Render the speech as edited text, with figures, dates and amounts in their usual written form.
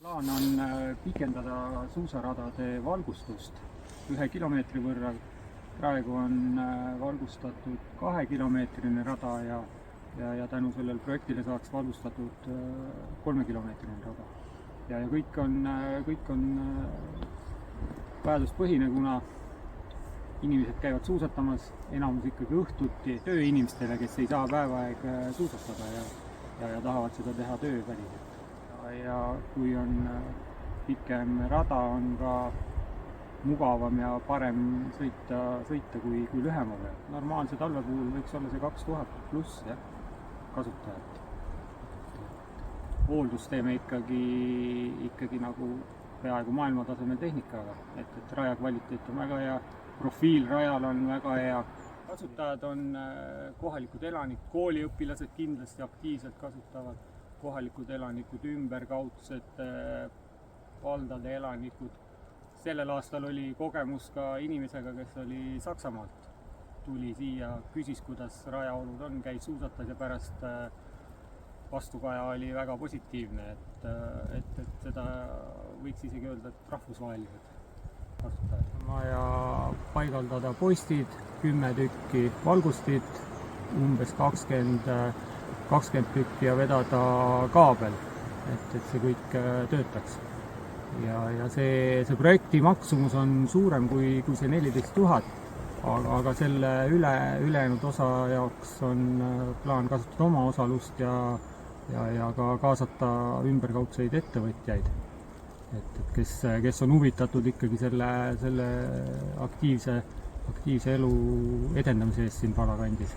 Plaan on pikendada suusaradade valgustust 1 kilomeetri võrra. Praegu on valgustatud 2-kilomeetrine rada ja tänu sellele projektile saaks valgustatud 3-kilomeetrine rada. Ja kõik on vajaduspõhine, kuna inimesed käivad suusatamas, enamus ikkagi õhtuti tööinimestele, kes ei saa päevaaeg suusatada ja tahavad seda teha tööväliselt. Ja kui on pikem rada, on ka mugavam ja parem sõita kui lühema peal. Normaalse talve puhul võiks olla see 2000 pluss kasutajat. Hooldust teeme ikkagi nagu peaaegu maailmatasemel tehnikaga, et raja kvaliteet on väga hea, profiil rajal on väga hea. Kasutajad on kohalikud elanikud, kooliõpilased kindlasti aktiivselt kasutavad, kohalikud elanikud, ümberkaudsed valdade elanikud. Sellel aastal oli kogemus ka inimesega, kes oli Saksamaalt. Tuli siia, küsis, kuidas rajaolud on, käis suusatas ja pärast vastukaja oli väga positiivne, et seda võiks isegi öelda, et rahvusvahelised kasutajad. Vaja paigaldada postid, 10 tükki valgustit, umbes 20 tükki ja vedada kaabel, et see kõik töötaks. Ja see projekti maksumus on suurem kui see 14 000, aga selle ülejäänud osa jaoks on plaan kasutada oma osalust ja ka kaasata ümberkaudseid ettevõtjaid, kes on huvitatud ikkagi selle aktiivse elu edendamise eest siin Pala kandis.